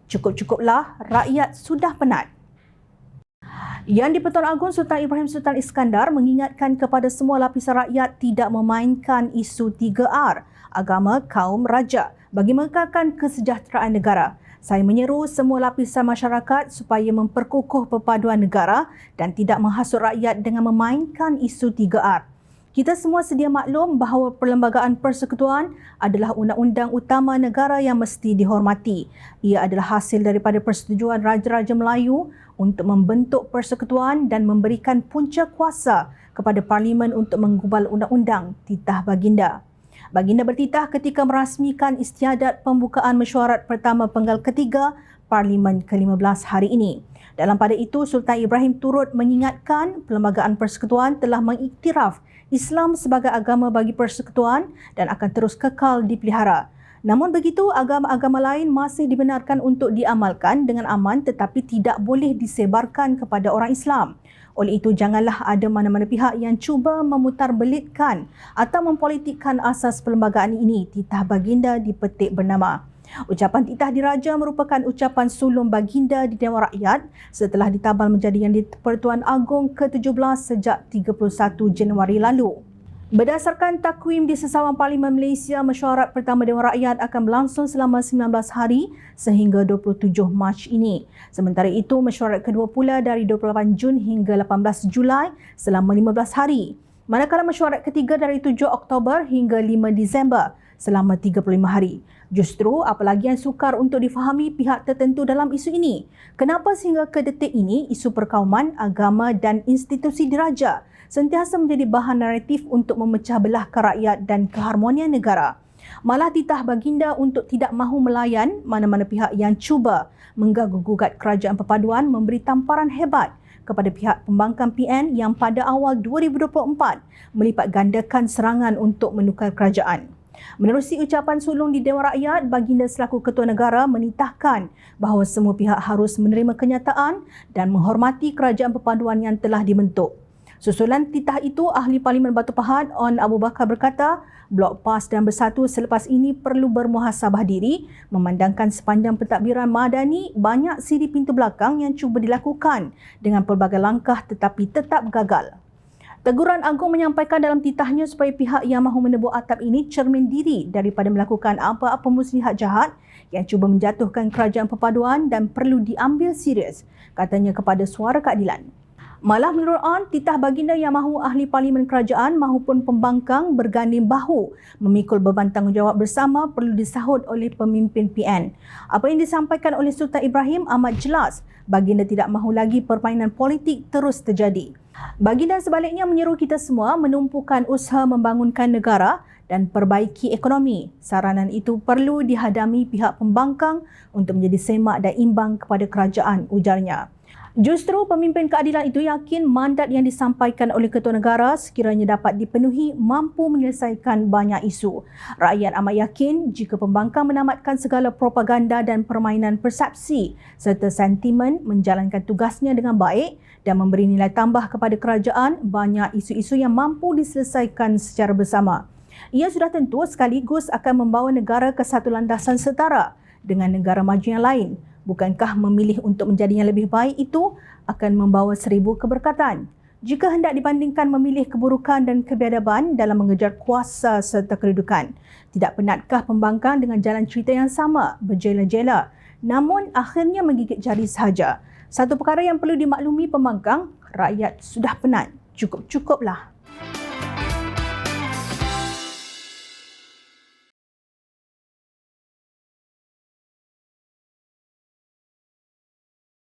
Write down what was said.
Cukup-cukuplah, rakyat sudah penat. Yang di-Pertuan Agong Sultan Ibrahim Sultan Iskandar mengingatkan kepada semua lapisan rakyat tidak memainkan isu 3R, agama, kaum, raja bagi mengekalkan kesejahteraan negara. Saya menyeru semua lapisan masyarakat supaya memperkukuh perpaduan negara dan tidak menghasut rakyat dengan memainkan isu 3R. Kita semua sedia maklum bahawa Perlembagaan Persekutuan adalah undang-undang utama negara yang mesti dihormati. Ia adalah hasil daripada persetujuan Raja-Raja Melayu untuk membentuk persekutuan dan memberikan punca kuasa kepada Parlimen untuk menggubal undang-undang titah baginda. Baginda bertitah ketika merasmikan istiadat pembukaan mesyuarat pertama penggal ketiga Parlimen ke-15 hari ini. Dalam pada itu, Sultan Ibrahim turut mengingatkan Perlembagaan Persekutuan telah mengiktiraf Islam sebagai agama bagi persekutuan dan akan terus kekal dipelihara. Namun begitu, agama-agama lain masih dibenarkan untuk diamalkan dengan aman tetapi tidak boleh disebarkan kepada orang Islam. Oleh itu, janganlah ada mana-mana pihak yang cuba memutarbelitkan atau mempolitikkan asas perlembagaan ini. Titah baginda dipetik bernama. Ucapan titah diraja merupakan ucapan sulung baginda di Dewan Rakyat setelah ditabal menjadi Yang di-Pertuan Agong ke-17 sejak 31 Januari lalu. Berdasarkan takwim di Sesawan Parlimen Malaysia, mesyuarat pertama Dewan Rakyat akan berlangsung selama 19 hari sehingga 27 Mac ini. Sementara itu, mesyuarat kedua pula dari 28 Jun hingga 18 Julai selama 15 hari. Manakala mesyuarat ketiga dari 7 Oktober hingga 5 Disember selama 35 hari. Justru, apalagi yang sukar untuk difahami pihak tertentu dalam isu ini? Kenapa sehingga ke detik ini isu perkauman, agama dan institusi diraja sentiasa menjadi bahan naratif untuk memecah belahkan rakyat dan keharmonian negara? Malah titah baginda untuk tidak mahu melayan mana-mana pihak yang cuba mengganggu-gugat kerajaan perpaduan memberi tamparan hebat kepada pihak pembangkang PN yang pada awal 2024 melipat gandakan serangan untuk menukar kerajaan. Menerusi ucapan sulung di Dewan Rakyat, baginda selaku Ketua Negara menitahkan bahawa semua pihak harus menerima kenyataan dan menghormati kerajaan perpaduan yang telah dibentuk. Susulan titah itu, Ahli Parlimen Batu Pahat On Abu Bakar berkata, Blok PAS dan Bersatu selepas ini perlu bermuhasabah diri memandangkan sepanjang pentadbiran madani banyak siri pintu belakang yang cuba dilakukan dengan pelbagai langkah tetapi tetap gagal. Teguran Agung menyampaikan dalam titahnya supaya pihak yang mahu menebuk atap ini cermin diri daripada melakukan apa-apa muslihat jahat yang cuba menjatuhkan kerajaan perpaduan dan perlu diambil serius, katanya kepada Suara Keadilan. Malah menurut On, titah baginda yang mahu ahli parlimen kerajaan maupun pembangkang berganding bahu memikul beban tanggungjawab bersama perlu disahut oleh pemimpin PN. Apa yang disampaikan oleh Sultan Ibrahim amat jelas. Baginda tidak mahu lagi permainan politik terus terjadi. Baginda sebaliknya menyeru kita semua menumpukan usaha membangunkan negara dan perbaiki ekonomi. Saranan itu perlu dihadami pihak pembangkang untuk menjadi semak dan imbang kepada kerajaan, ujarnya. Justru pemimpin keadilan itu yakin mandat yang disampaikan oleh Ketua Negara sekiranya dapat dipenuhi mampu menyelesaikan banyak isu. Rakyat amat yakin jika pembangkang menamatkan segala propaganda dan permainan persepsi serta sentimen menjalankan tugasnya dengan baik dan memberi nilai tambah kepada kerajaan, banyak isu-isu yang mampu diselesaikan secara bersama. Ia sudah tentu sekaligus akan membawa negara ke satu landasan setara dengan negara maju yang lain. Bukankah memilih untuk menjadi yang lebih baik itu akan membawa 1000 keberkatan? Jika hendak dibandingkan memilih keburukan dan kebiadaban dalam mengejar kuasa serta kedudukan, tidak penatkah pembangkang dengan jalan cerita yang sama, berjela-jela, namun akhirnya menggigit jari sahaja? Satu perkara yang perlu dimaklumi pembangkang, rakyat sudah penat. Cukup-cukuplah.